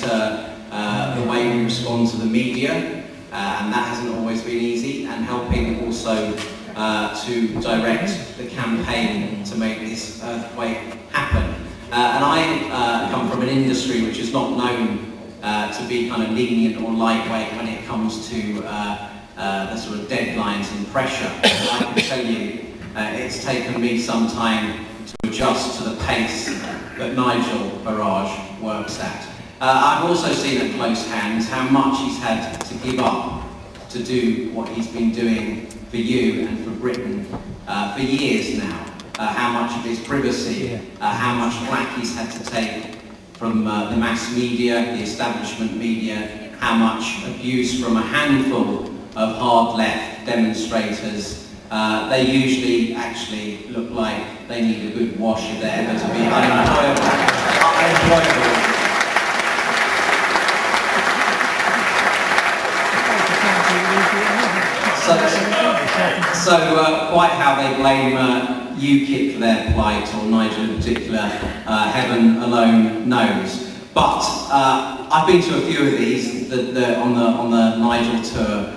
the way we respond to the media, and that hasn't always been easy, and helping also to direct the campaign to make this earthquake happen. And I come from an industry which is not known to be kind of lenient or lightweight when it comes to the sort of deadlines and pressure. I can tell you it's taken me some time to adjust to the pace that Nigel Farage works at. I've also seen at close hands how much he's had to give up to do what he's been doing for you and for Britain for years now. How much of his privacy, how much flack he's had to take from the mass media, the establishment media, how much abuse from a handful of hard left demonstrators. They usually actually look like they need a good wash if they're ever to be unemployable. So quite how they blame UKIP for their plight, or Nigel in particular, heaven alone knows. But I've been to a few of these on the Nigel tour.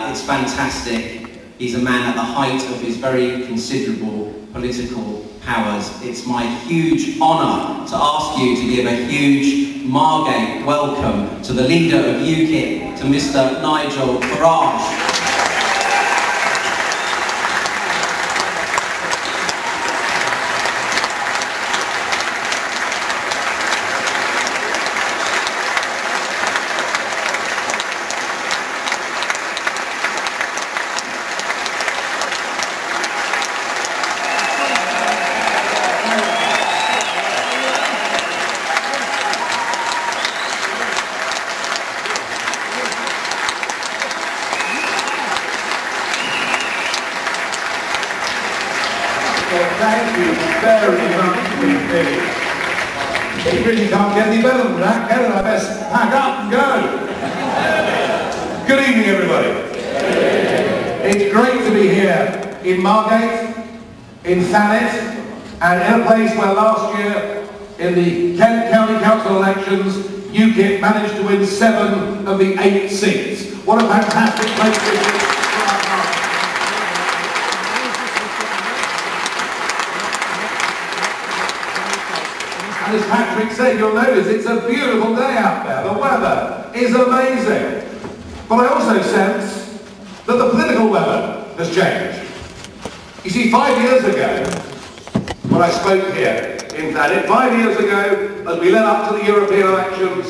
It's fantastic. He's a man at the height of his very considerable political powers. It's my huge honour to ask you to give a huge Margate welcome to the leader of UKIP, to Mr. Nigel Farage. Thank you very much indeed. It really can't get any better than that, can it? I best pack up and go. Good evening, everybody. It's great to be here in Margate, in Thanet, and in a place where last year, in the Kent County Council elections, UKIP managed to win 7 of the 8 seats. What a fantastic place this is. As Patrick said, you'll notice it's a beautiful day out there. The weather is amazing. But I also sense that the political weather has changed. You see, 5 years ago, when I spoke here in Thanet, 5 years ago, as we led up to the European elections,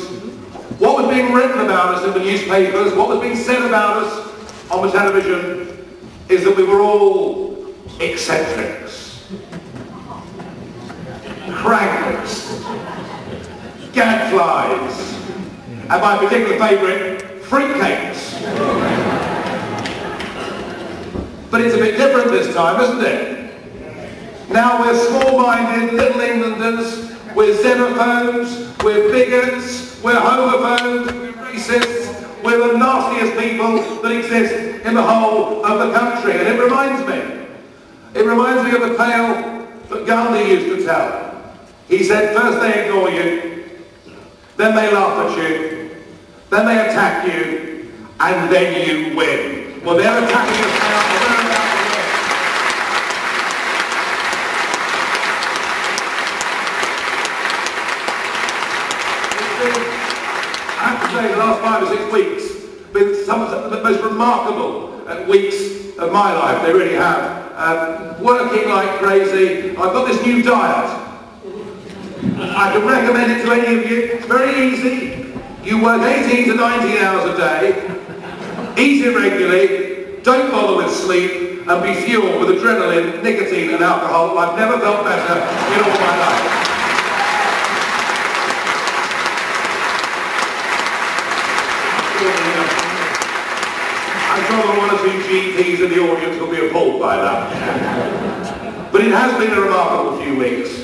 what was being written about us in the newspapers, what was being said about us on the television, is that we were all eccentrics, cranks, gadflies, and my particular favourite, fruitcakes. But it's a bit different this time, isn't it? Now we're small-minded little Englanders, we're xenophobes, we're bigots, we're homophobes, we're racists, we're the nastiest people that exist in the whole of the country. And it reminds me of the tale that Gandhi used to tell. He said, first they ignore you, then they laugh at you, then they attack you, and then you win. Well, they're attacking us now, and we're about to win. I have to say, the last 5 or 6 weeks have been some of the most remarkable weeks of my life. They really have. Working like crazy. I've got this new diet. I can recommend it to any of you. It's very easy. You work 18 to 19 hours a day, eat irregularly, don't bother with sleep, and be fueled with adrenaline, nicotine and alcohol. I've never felt better in all my life. I'm sure that 1 or 2 GPs in the audience will be appalled by that. But it has been a remarkable few weeks.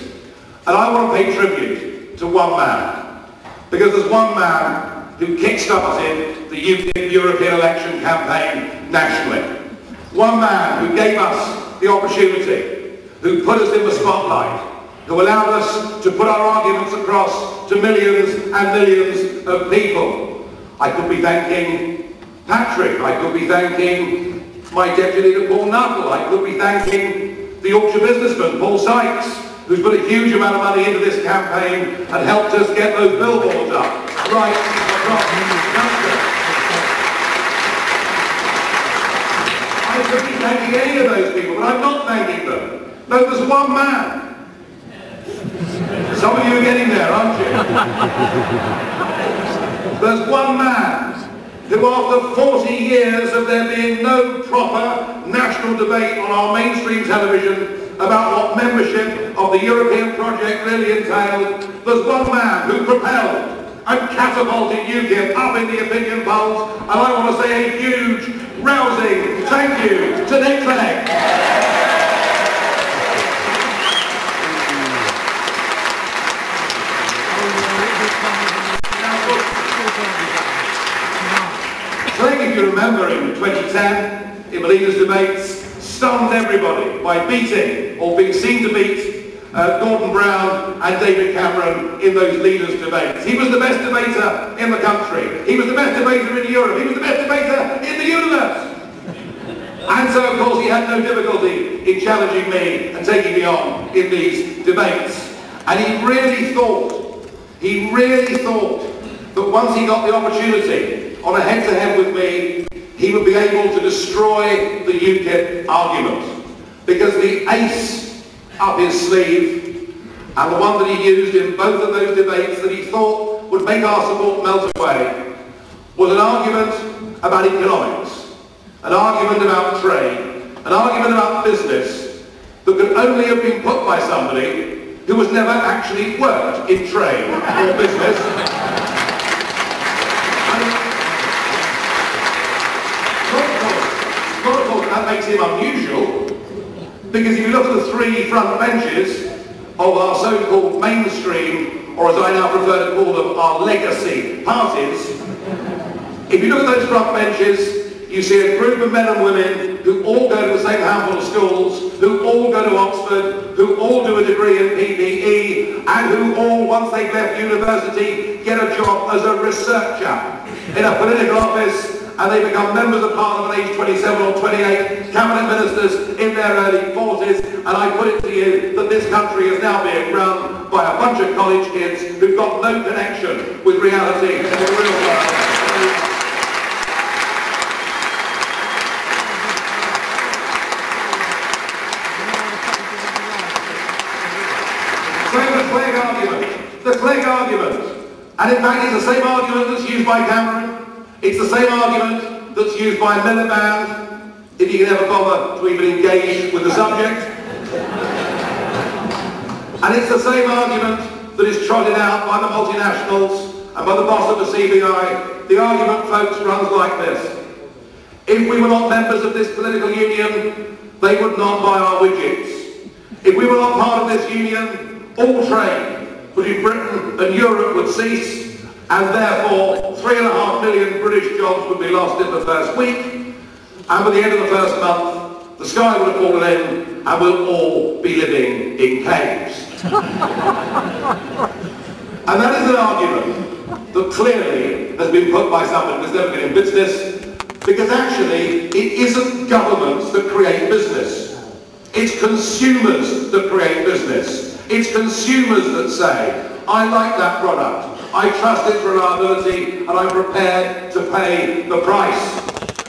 And I want to pay tribute to one man, because there's one man who kick-started the UKIP European election campaign nationally. One man who gave us the opportunity, who put us in the spotlight, who allowed us to put our arguments across to millions and millions of people. I could be thanking Patrick, I could be thanking my deputy leader Paul Nuttall, I could be thanking the Yorkshire businessman Paul Sykes, who's put a huge amount of money into this campaign and helped us get those billboards up right across the country. I could be thanking any of those people, but I'm not thanking them. No, there's one man. Some of you are getting there, aren't you? There's one man who, after 40 years of there being no proper national debate on our mainstream television about what membership of the European project really entailed, there's one man who propelled and catapulted UKIP up in the opinion polls, and I want to say a huge, rousing thank you to Nick Clegg. Clegg, if you remember, in 2010, in the leaders' debates, stunned everybody by beating, or being seen to beat, Gordon Brown and David Cameron in those leaders' debates. He was the best debater in the country. He was the best debater in Europe. He was the best debater in the universe. And so, of course, he had no difficulty in challenging me and taking me on in these debates. And he really thought that once he got the opportunity on a head-to-head with me, he would be able to destroy the UKIP argument. Because the ace up his sleeve, and the one that he used in both of those debates that he thought would make our support melt away, was an argument about economics, an argument about trade, an argument about business that could only have been put by somebody who has never actually worked in trade or business. That makes him unusual, because if you look at the three front benches of our so-called mainstream, or as I now prefer to call them, our legacy parties, if you look at those front benches, you see a group of men and women who all go to the same handful of schools, who all go to Oxford, who all do a degree in PPE, and who all, once they've left university, get a job as a researcher in a political office, and they become members of Parliament at age 27 or 28, cabinet ministers in their early 40s, and I put it to you that this country is now being run by a bunch of college kids who've got no connection with reality in the real world. So the Clegg argument, and in fact it's the same argument that's used by Cameron. It's the same argument that's used by Miliband, if you can ever bother to even engage with the subject. And it's the same argument that is trotted out by the multinationals and by the boss of the CBI. The argument, folks, runs like this. If we were not members of this political union, they would not buy our widgets. If we were not part of this union, all trade between Britain and Europe would cease, and therefore 3.5 million British jobs would be lost in the first week, and by the end of the first month, the sky would have fallen in, and we'll all be living in caves. And that is an argument that clearly has been put by someone who's never been in business, because actually it isn't governments that create business. It's consumers that create business. It's consumers that say, I like that product. I trust its reliability, and I'm prepared to pay the price.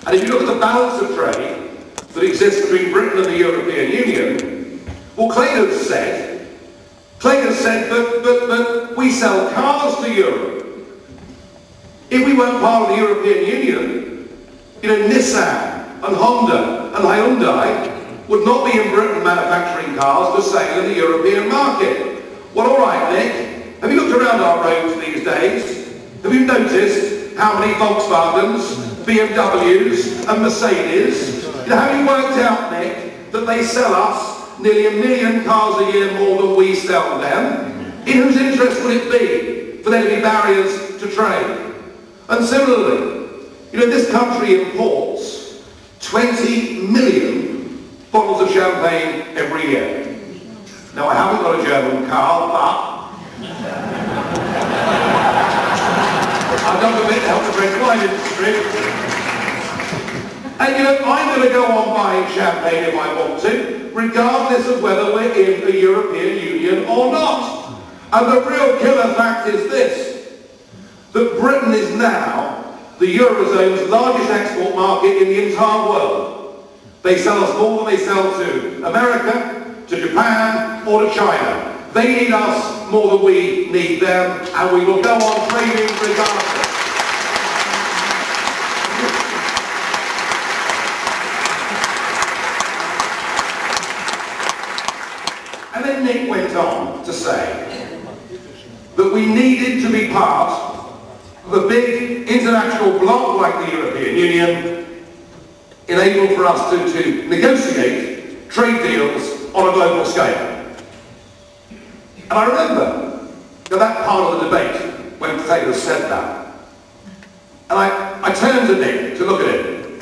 And if you look at the balance of trade that exists between Britain and the European Union, well, Clegg has said that we sell cars to Europe. If we weren't part of the European Union, you know, Nissan and Honda and Hyundai would not be in Britain manufacturing cars for sale in the European market. Well, all right, Nick. Have you looked around our roads these days? Have you noticed how many Volkswagens, BMWs and Mercedes? You know, have you worked out, Nick, that they sell us nearly 1 million cars a year more than we sell them? In whose interest would it be for there to be barriers to trade? And similarly, you know, this country imports 20 million bottles of champagne every year. Now, I haven't got a German car, but I've done a bit to help the French wine industry. And you know, I'm going to go on buying champagne if I want to, regardless of whether we're in the European Union or not. And the real killer fact is this, that Britain is now the Eurozone's largest export market in the entire world. They sell us more than they sell to America, to Japan, or to China. They need us more than we need them, and we will go on trading regardless. And then Nick went on to say that we needed to be part of a big international bloc like the European Union, enabled for us to negotiate trade deals on a global scale. And I remember that part of the debate when Taylor said that. And I turned to Nick to look at him.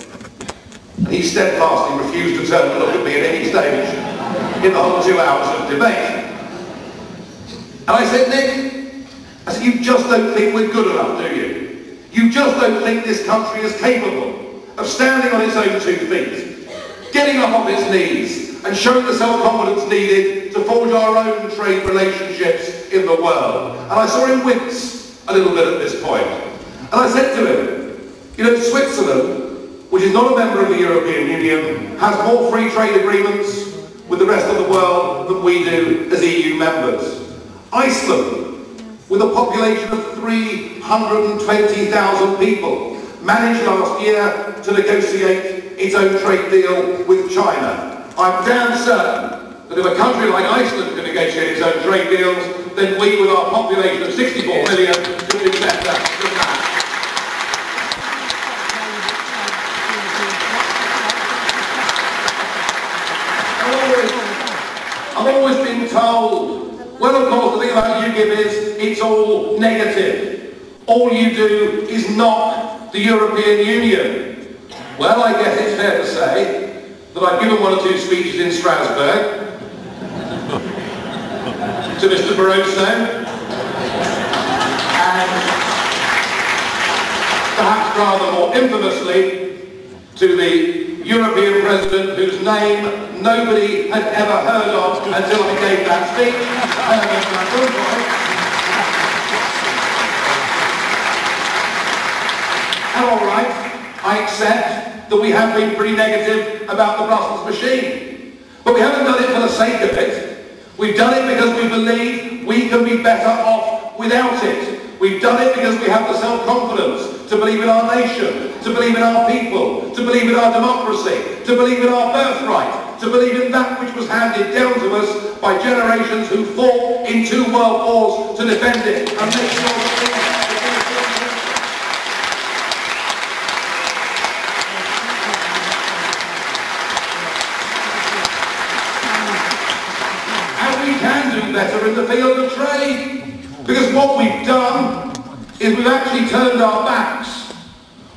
And he steadfastly refused to turn and look at me at any stage in the whole 2 hours of debate. And I said, Nick, I said, you just don't think we're good enough, do you? You just don't think this country is capable of standing on its own 2 feet, getting up off its knees, and showing the self-confidence needed to forge our own trade relationships in the world. And I saw him wince a little bit at this point. And I said to him, you know, Switzerland, which is not a member of the European Union, has more free trade agreements with the rest of the world than we do as EU members. Iceland, with a population of 320,000 people, managed last year to negotiate its own trade deal with China. I'm damn certain that if a country like Iceland can negotiate its own trade deals, then we, with our population of 64 million, can do better than that. I've always been told, well, of course, the thing about UKIP is it's all negative. All you do is knock the European Union. Well, I guess it's fair to say that I've given 1 or 2 speeches in Strasbourg to Mr. Barroso, and perhaps rather more infamously to the European President whose name nobody had ever heard of until I gave that speech, And all right, I accept that we have been pretty negative about the Brussels machine. But we haven't done it for the sake of it. We've done it because we believe we can be better off without it. We've done it because we have the self-confidence to believe in our nation, to believe in our people, to believe in our democracy, to believe in our birthright, to believe in that which was handed down to us by generations who fought in 2 world wars to defend it and make sure that better in the field of trade, because what we've done is we've actually turned our backs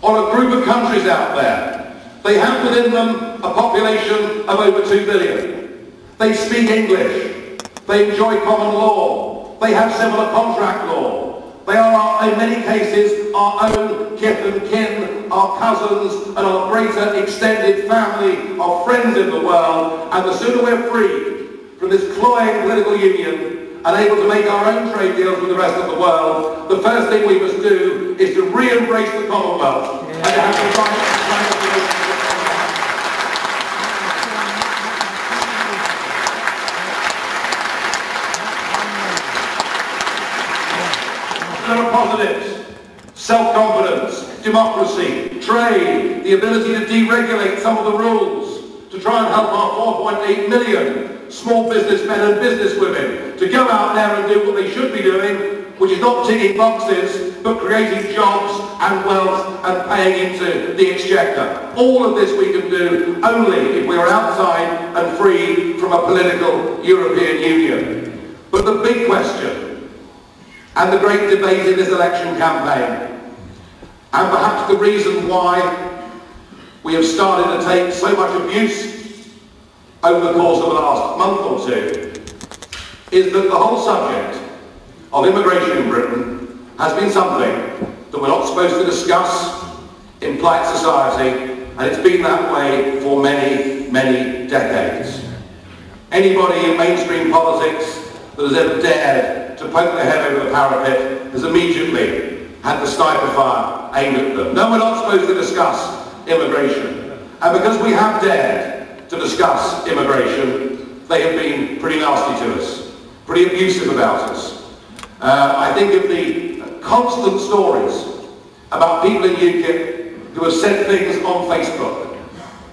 on a group of countries out there. They have within them a population of over 2 billion. They speak English. They enjoy common law. They have similar contract law. They are, in many cases, our own kith and kin, our cousins, and our greater extended family of friends in the world. And the sooner we're free from this cloying political union and able to make our own trade deals with the rest of the world, the first thing we must do is to re-embrace the Commonwealth and to have the right There are positives: self-confidence, democracy, trade, the ability to deregulate some of the rules, to try and help our 4.8 million small businessmen and businesswomen to go out there and do what they should be doing, which is not ticking boxes, but creating jobs and wealth and paying into the exchequer. All of this we can do only if we are outside and free from a political European Union. But the big question, and the great debate in this election campaign, and perhaps the reason why we have started to take so much abuse over the course of the last month or 2, is that the whole subject of immigration in Britain has been something that we're not supposed to discuss in polite society, and it's been that way for many, many decades. Anybody in mainstream politics that has ever dared to poke their head over the parapet has immediately had the sniper fire aimed at them. No, we're not supposed to discuss immigration. And because we have dared to discuss immigration, they have been pretty nasty to us, pretty abusive about us. I think of the constant stories about people in UKIP who have said things on Facebook.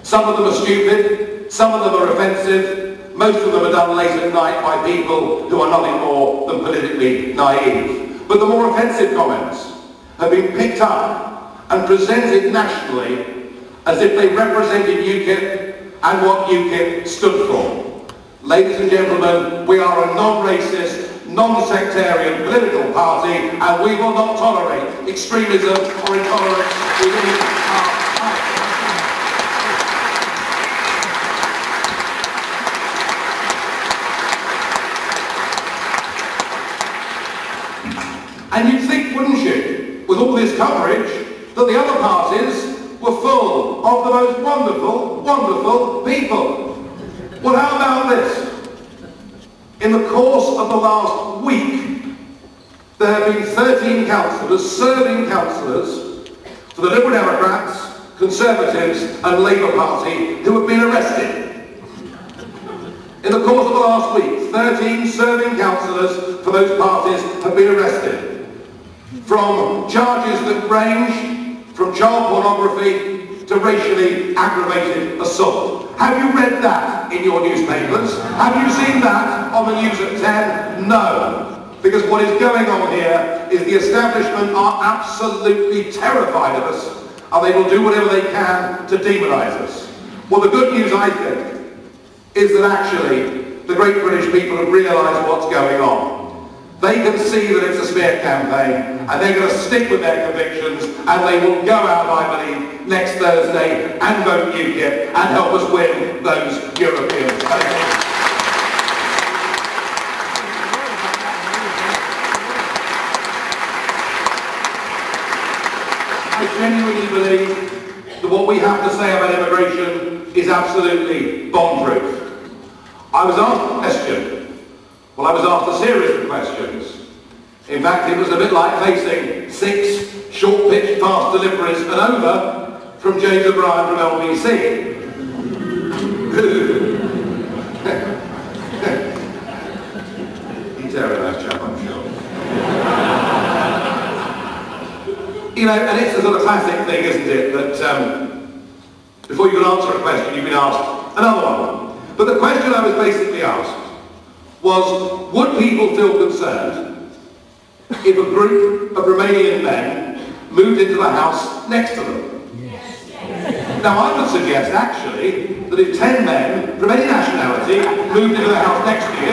Some of them are stupid, some of them are offensive, most of them are done late at night by people who are nothing more than politically naive. But the more offensive comments have been picked up and presented nationally as if they represented UKIP and what UKIP stood for. Ladies and gentlemen, we are a non-racist, non-sectarian political party, and we will not tolerate extremism or intolerance within our party. And you'd think, wouldn't you, with all this coverage, that the other parties were full of the most wonderful, wonderful people. Well, how about this? In the course of the last week, there have been 13 councillors, serving councillors, for the Liberal Democrats, Conservatives and Labour Party who have been arrested. In the course of the last week, 13 serving councillors for those parties have been arrested. From charges that range from child pornography to racially aggravated assault. Have you read that in your newspapers? Have you seen that on the news at 10? No. Because what is going on here is the establishment are absolutely terrified of us, and they will do whatever they can to demonise us. Well, the good news, I think, is that actually the great British people have realised what's going on. They can see that it's a smear campaign, and they're going to stick with their convictions, and they will go out, I believe, next Thursday and vote UKIP and help us win those European elections. I genuinely believe that what we have to say about immigration is absolutely bomb-proof. I was asked a question. Well, I was asked a series of questions. In fact, it was a bit like facing 6 short-pitch fast deliveries and over from James O'Brien from LBC. He's a very nice chap, I'm sure. You know, and it's a sort of classic thing, isn't it, that before you can answer a question, you've been asked another one. But the question I was basically asked was, would people feel concerned if a group of Romanian men moved into the house next to them? Yes. Now I would suggest actually that if 10 men from any nationality moved into the house next to you,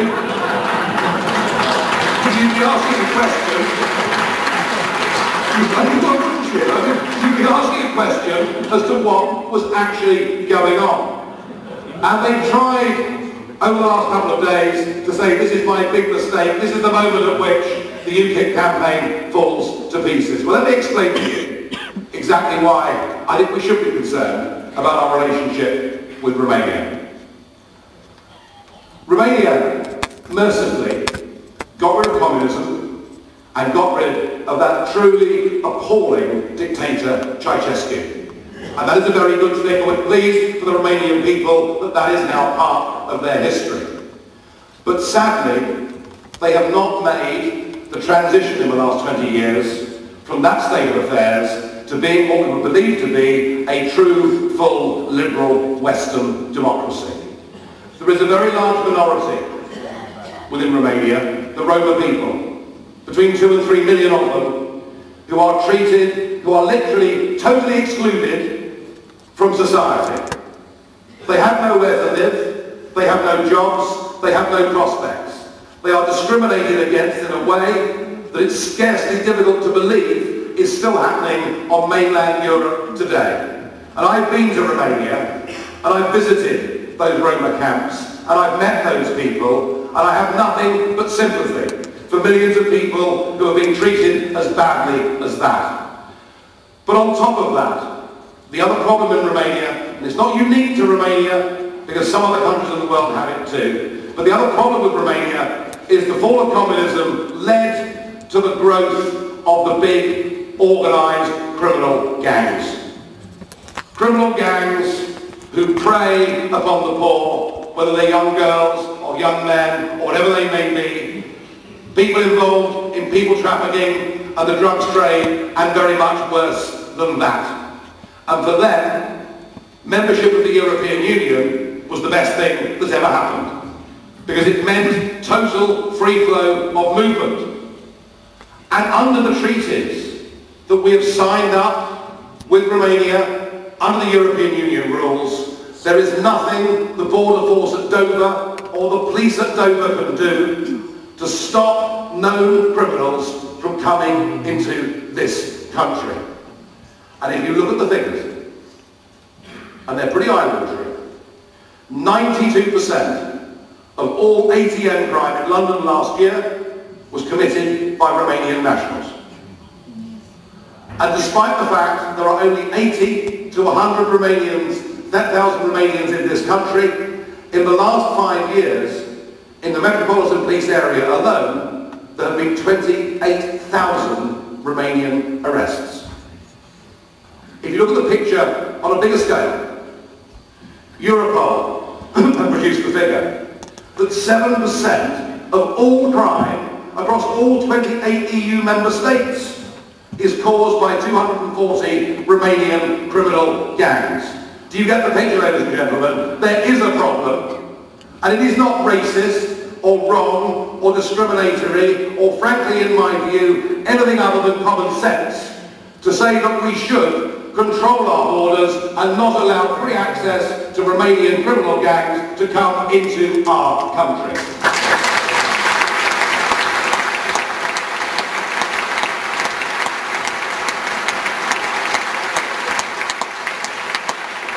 you'd be asking a question. You'd be asking a question as to what was actually going on. And they tried over the last couple of days to say, this is my big mistake, this is the moment at which the UKIP campaign falls to pieces. Well, let me explain to you exactly why I think we should be concerned about our relationship with Romania. Romania mercifully got rid of communism and got rid of that truly appalling dictator Ceausescu. And that is a very good thing, and we're pleased for the Romanian people that that is now part of their history. But sadly, they have not made the transition in the last 20 years from that state of affairs to being what we would believe to be a true, full, liberal Western democracy. There is a very large minority within Romania, the Roma people, between 2 and 3 million of them, who are treated, who are literally totally excluded from society. They have nowhere to live, they have no jobs, they have no prospects. They are discriminated against in a way that it's scarcely difficult to believe is still happening on mainland Europe today. And I've been to Romania, and I've visited those Roma camps, and I've met those people, and I have nothing but sympathy for millions of people who are being treated as badly as that. But on top of that, the other problem in Romania, and it's not unique to Romania, because some other countries in the world have it too, but the other problem with Romania is the fall of communism led to the growth of the big, organised criminal gangs. Criminal gangs who prey upon the poor, whether they're young girls or young men or whatever they may be, people involved in people trafficking and the drugs trade, and very much worse than that. And for them, membership of the European Union was the best thing that's ever happened, because it meant total free flow of movement. And under the treaties that we have signed up with Romania, under the European Union rules, there is nothing the border force at Dover or the police at Dover can do to stop known criminals from coming into this country. And if you look at the figures, and they're pretty eye-watering, 92% of all ATM crime in London last year was committed by Romanian nationals. And despite the fact there are only 80 to 100 Romanians, 1,000 Romanians in this country, in the last 5 years, in the Metropolitan Police area alone, there have been 28,000 Romanian arrests. If you look at the picture on a bigger scale, Europol have produced the figure that 7% of all crime across all 28 EU member states is caused by 240 Romanian criminal gangs. Do you get the picture, ladies and gentlemen? There is a problem. And it is not racist or wrong or discriminatory or, frankly, in my view, anything other than common sense to say that we should control our borders and not allow free access to Romanian criminal gangs to come into our country.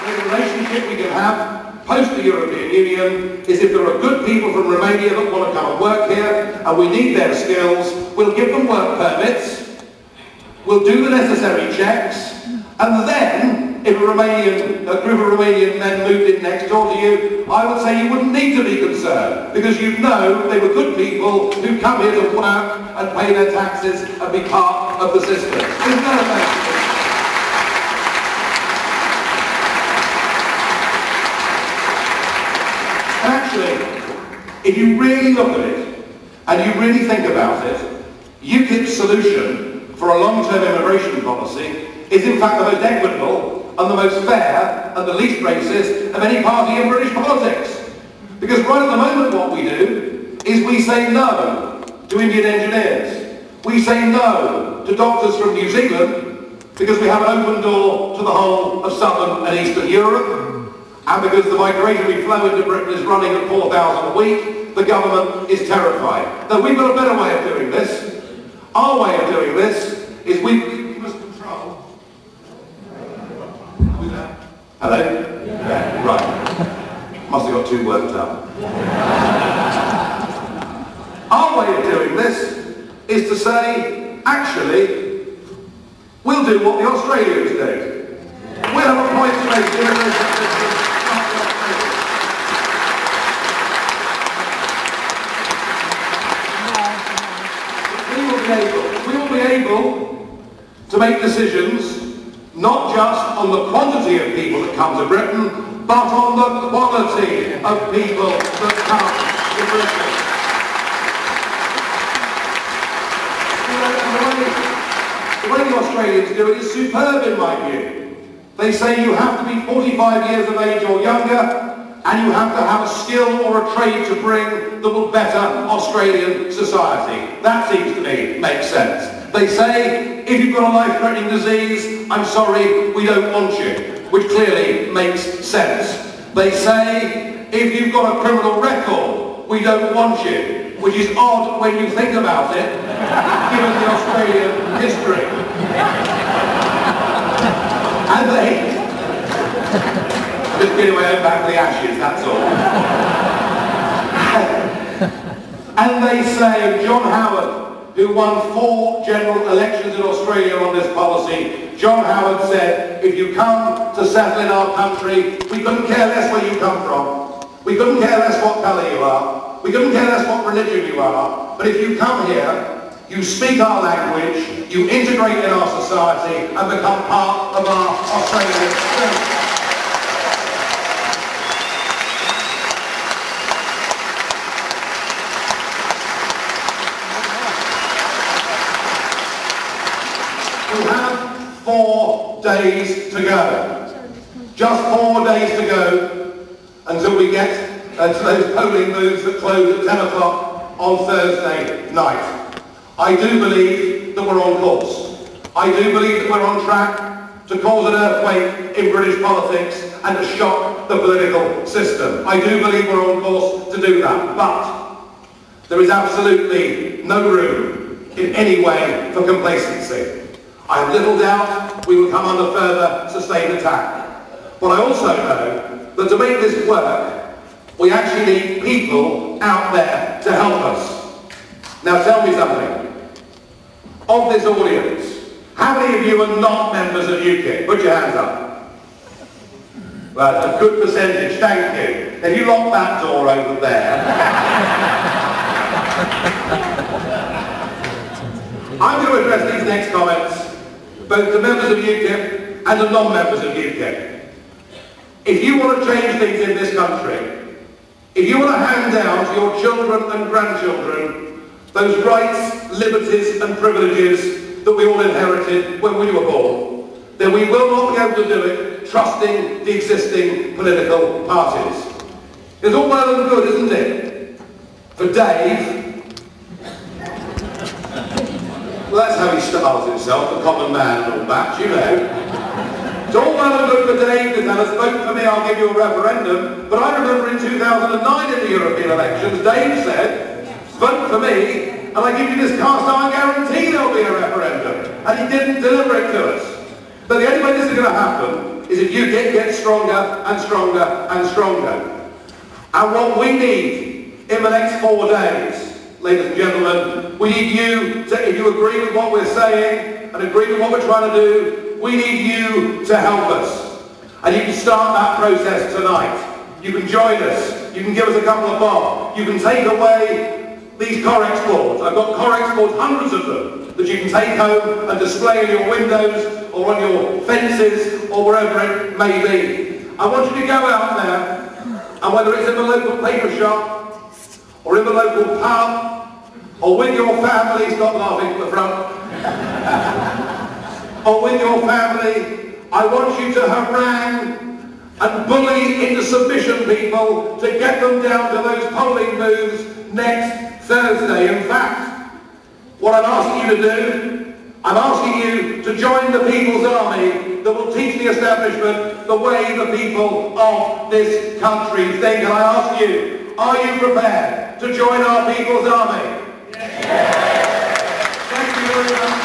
The relationship we can have post the European Union is if there are good people from Romania that want to come and work here and we need their skills, we'll give them work permits, we'll do the necessary checks, and then if a group of Romanian men moved in next door to you, I would say you wouldn't need to be concerned, because you know they were good people who come here to work and pay their taxes and be part of the system. There's none of that. Actually, if you really look at it, and you really think about it, UKIP's solution for a long-term immigration policy is in fact the most equitable and the most fair and the least racist of any party in British politics. Because right at the moment what we do is we say no to Indian engineers. We say no to doctors from New Zealand because we have an open door to the whole of southern and eastern Europe. And because the migratory flow into Britain is running at 4,000 a week, the government is terrified. Now, we've got a better way of doing this. Our way of doing this is we must control. Hello? Yeah. Right. Must have got too worked up. Our way of doing this is to say, actually, we'll do what the Australians do. We'll have a points-based immigration system. We will be able to make decisions not just on the quantity of people that come to Britain, but on the quality of people that come to Britain. The way the Australians do it is superb in my view. They say you have to be 45 years of age or younger, and you have to have a skill or a trade to bring that will better Australian society. That seems to me makes sense. They say, if you've got a life-threatening disease, I'm sorry, we don't want you, which clearly makes sense. They say, if you've got a criminal record, we don't want you, which is odd when you think about it, given the Australian history. And they... Just getting my own back to the ashes, that's all. And they say John Howard, who won 4 general elections in Australia on this policy, John Howard said, if you come to settle in our country, we couldn't care less where you come from. We couldn't care less what colour you are. We couldn't care less what religion you are. But if you come here, you speak our language, you integrate in our society and become part of our Australian experience. We have 4 days to go. Just 4 days to go until we get to those polling booths that close at 10 o'clock on Thursday night. I do believe that we're on course. I do believe that we're on track to cause an earthquake in British politics and to shock the political system. I do believe we're on course to do that. But there is absolutely no room in any way for complacency. I have little doubt we will come under further sustained attack. But I also know that to make this work, we actually need people out there to help us. Now tell me something. Of this audience, how many of you are not members of UKIP? Put your hands up. Well, a good percentage, thank you. If you lock that door over there. I'm going to address these next comments both to members of UKIP and to non-members of UKIP. If you want to change things in this country, if you want to hand down to your children and grandchildren those rights, liberties and privileges that we all inherited when we were born, then we will not be able to do it trusting the existing political parties. It's all well and good, isn't it? For Dave, well, that's how he styles himself, the common man and all that, you know. It's all well and good for Dave to tell us, vote for me, I'll give you a referendum. But I remember in 2009 in the European elections, Dave said, vote for me, and I give you this cast iron guarantee there'll be a referendum. And he didn't deliver it to us. But the only way this is going to happen is if you get stronger and stronger and stronger. And what we need in the next 4 days, ladies and gentlemen, we need you to, if you agree with what we're saying and agree with what we're trying to do, we need you to help us. And you can start that process tonight. You can join us. You can give us a couple of bob. You can take away these Corex boards. I've got Corex boards, hundreds of them, that you can take home and display in your windows or on your fences or wherever it may be. I want you to go out there, and whether it's in the local paper shop or in the local pub or with your family, stop laughing at the front, or with your family, I want you to harangue and bully into submission people to get them down to those polling booths next Thursday. In fact, what I'm asking you to do, I'm asking you to join the People's Army that will teach the establishment the way the people of this country think. And I ask you, are you prepared to join our People's Army? Yes. Thank you very much.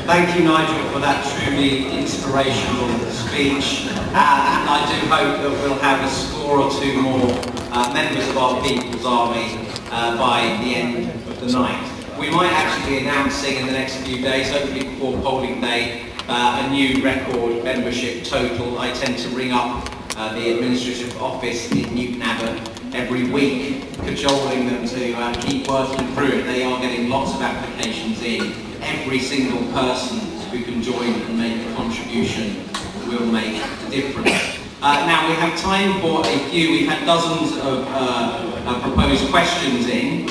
Thank you, Nigel, for that truly inspirational speech, and I do hope that we'll have a score or two more members of our People's Army by the end of the night. We might actually be announcing in the next few days, hopefully before polling day, a new record membership total. I tend to ring up the administrative office in Newton Abbot every week, cajoling them to keep working through it. They are getting lots of applications in. Every single person who can join and make a contribution will make a difference. Now we have time for a few. We've had dozens of proposed questions in.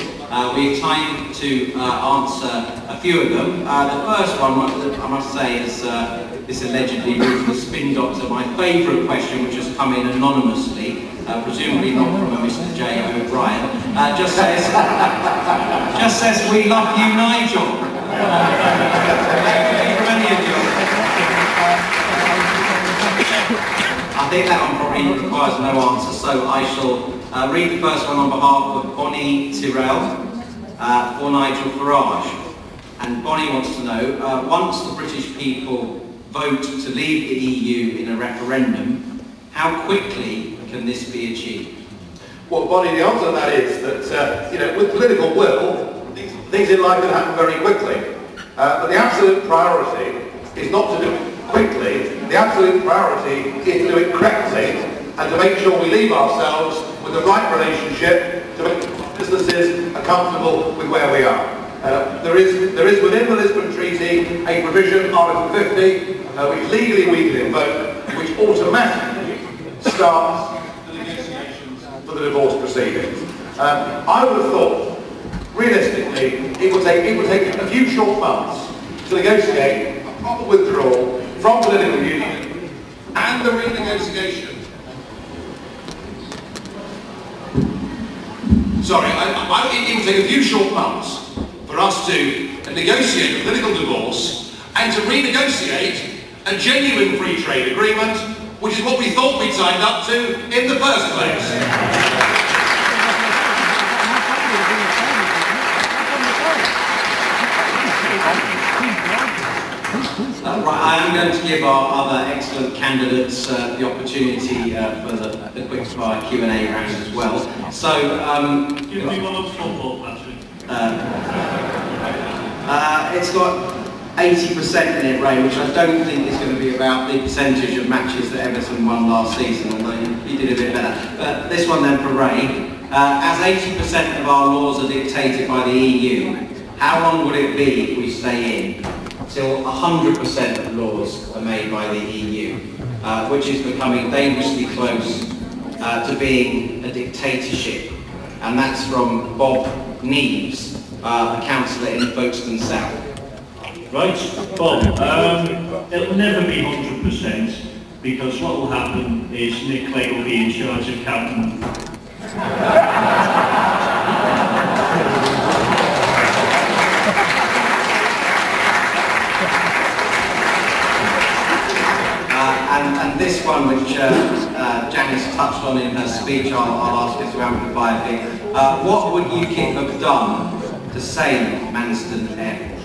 We have time to answer a few of them. The first one, I must say, is this allegedly ruthless spin doctor, my favourite question, which has come in anonymously, presumably not from a Mr. J. O'Brien, just says, "We love you, Nigel." From any of you. I think that one probably requires no answer, so I shall read the first one on behalf of Bonnie Tyrrell for Nigel Farage. And Bonnie wants to know, once the British people vote to leave the EU in a referendum, how quickly can this be achieved? Well, Bonnie, the answer to that is that, you know, with political will, things in life can happen very quickly. But the absolute priority is not to do it quickly. The absolute priority is to do it correctly and to make sure we leave ourselves with the right relationship to make businesses are comfortable with where we are. There is within the Lisbon Treaty a provision, Article 50, which legally we can invoke, which automatically starts the negotiations for the divorce proceedings. I would have thought, realistically, it would take a few short months to negotiate a proper withdrawal from political union and the renegotiation. Sorry, it would take a few short months for us to negotiate a political divorce and to renegotiate a genuine free trade agreement, which is what we thought we'd signed up to in the first place. Right, I am going to give our other excellent candidates the opportunity for the quick fire Q&A round as well. So, give me one of football, Patrick. It's got 80% in it, Ray, which I don't think is going to be about the percentage of matches that Everton won last season, although he did a bit better. But this one then for Ray. As 80% of our laws are dictated by the EU, how long would it be if we stay in till 100% of laws are made by the EU, which is becoming dangerously close to being a dictatorship? And that's from Bob Neves, a councillor in Folkestone South. Right, Bob, it'll never be 100% because what will happen is Nick Clegg will be in charge of counting. And this one, which Janice touched on in her speech, I'll ask her to amplify a bit. What would UKIP have done to save Manston Airport?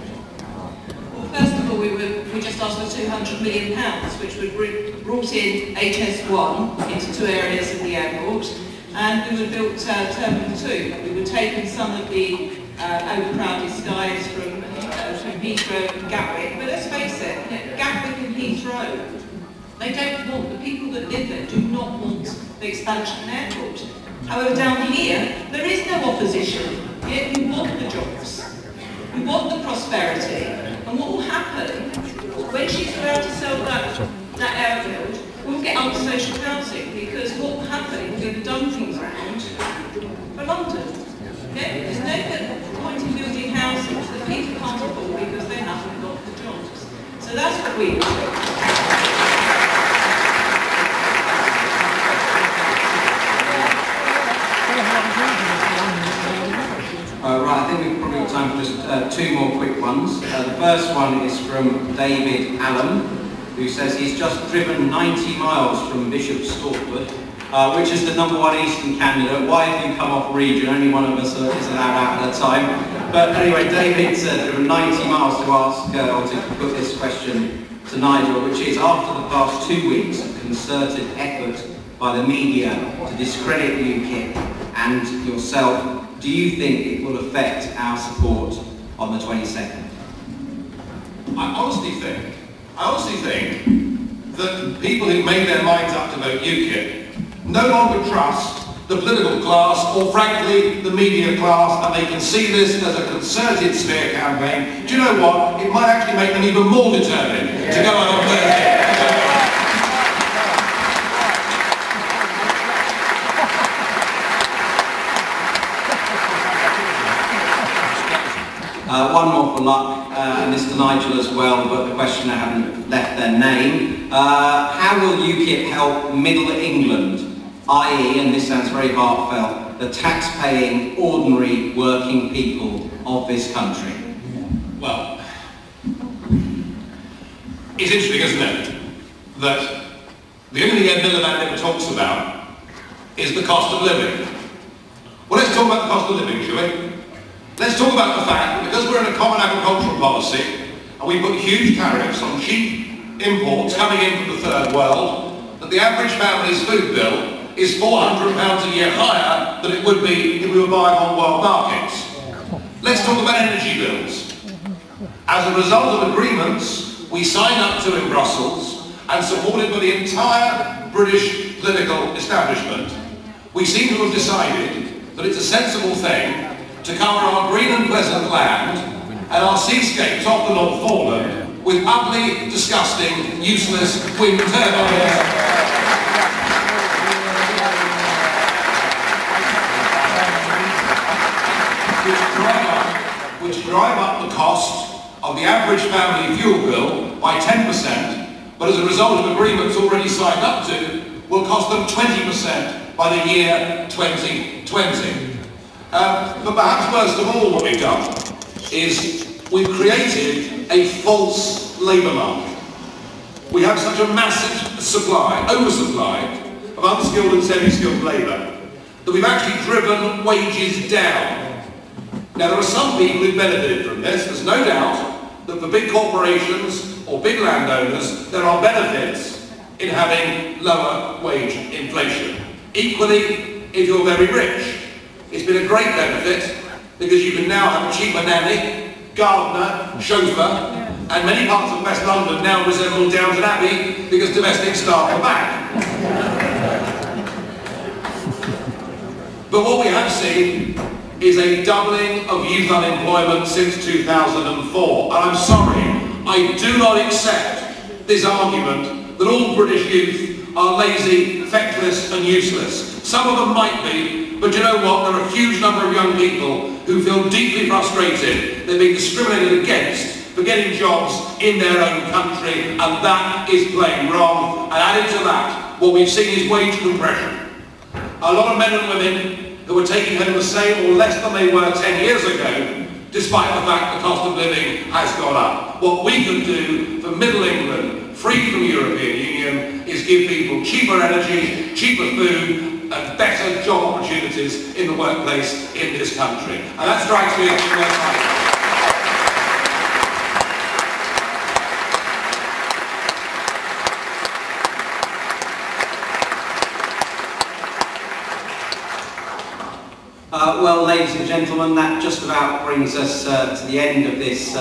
Well, first of all, we just asked for £200 million, which would brought in HS1 into two areas of the airport, and we would have built Terminal 2. We would have taken some of the overcrowded skies from Heathrow and Gatwick, but let's face it, Gatwick and Heathrow, they don't want, the people that live there do not want the expansion of an airport. However, down here, there is no opposition. Yet we want the jobs. We want the prosperity. And what will happen, when she's allowed to sell that airfield, we'll get onto social housing, because what will happen will be the dumping ground for London. Okay? There's no point in building houses that people can't afford because they haven't got the jobs. So that's what we would do. Right, I think we've probably got time for just two more quick ones. The first one is from David Allen, who says he's just driven 90 miles from Bishop Stortford, which is the #1 Eastern candidate. Why have you come off region? Only one of us is allowed out at a time. But anyway, David's driven 90 miles to ask, or to put this question to Nigel, which is, after the past 2 weeks of concerted effort by the media to discredit UKIP and yourself, do you think it will affect our support on the 22nd? I honestly think that people who made their minds up to vote UKIP no longer trust the political class, or frankly the media class, and they can see this as a concerted smear campaign. Do you know what? It might actually make them even more determined to go out on Thursday. of luck, and this to Nigel as well, but the questioner haven't left their name. How will UKIP help Middle England, i.e., and this sounds very heartfelt, the tax-paying, ordinary, working people of this country? Well, it's interesting, isn't it, that the only thing Ed Miliband ever talks about is the cost of living. Well, let's talk about the cost of living, shall we? Let's talk about the fact that because we're in a common agricultural policy and we put huge tariffs on cheap imports coming in from the third world, that the average family's food bill is £400 a year higher than it would be if we were buying on world markets. Let's talk about energy bills. As a result of agreements we signed up to in Brussels and supported by the entire British political establishment, we seem to have decided that it's a sensible thing to cover our green and pleasant land and our seascapes off the North Foreland with ugly, disgusting, useless wind turbines. Which drive up the cost of the average family fuel bill by 10%, but as a result of agreements already signed up to, will cost them 20% by the year 2020. But perhaps worst of all what we've done is we've created a false labour market. We have such a massive supply, oversupply, of unskilled and semi-skilled labour that we've actually driven wages down. Now there are some people who've benefited from this. There's no doubt that for big corporations or big landowners there are benefits in having lower wage inflation. Equally, if you're very rich, it's been a great benefit because you can now have a cheaper nanny, gardener, chauffeur, and many parts of West London now resemble Downton Abbey because domestic staff are back. But what we have seen is a doubling of youth unemployment since 2004. And I'm sorry, I do not accept this argument that all British youth are lazy, feckless and useless. Some of them might be, but you know what? There are a huge number of young people who feel deeply frustrated they're being discriminated against for getting jobs in their own country, and that is plain wrong. And added to that, what we've seen is wage compression. A lot of men and women who are taking home the same or less than they were 10 years ago, despite the fact the cost of living has gone up. What we can do for Middle England, free from the European Union, is give people cheaper energy, cheaper food, and better job opportunities in the workplace in this country. And that strikes me as the most well, ladies and gentlemen, that just about brings us to the end of this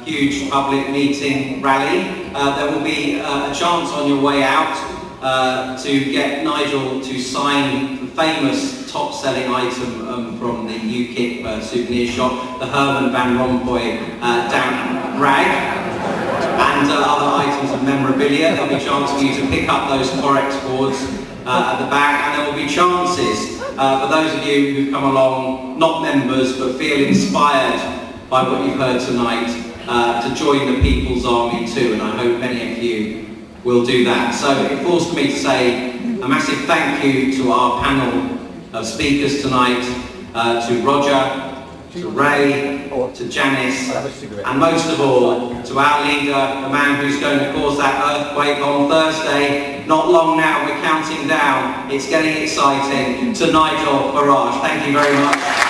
huge public meeting rally. There will be a chance on your way out to get Nigel to sign the famous top-selling item from the UKIP souvenir shop, the Herman Van Rompuy damp rag, and other items of memorabilia. There will be a chance for you to pick up those Forex boards at the back, and there will be chances for those of you who come along, not members, but feel inspired by what you've heard tonight, to join the People's Army too, and I hope many of you will do that. So it falls to me to say a massive thank you to our panel of speakers tonight, to Roger, to Ray, to Janice, and most of all, to our leader, the man who's going to cause that earthquake on Thursday. Not long now, we're counting down. It's getting exciting. To Nigel Farage. Thank you very much.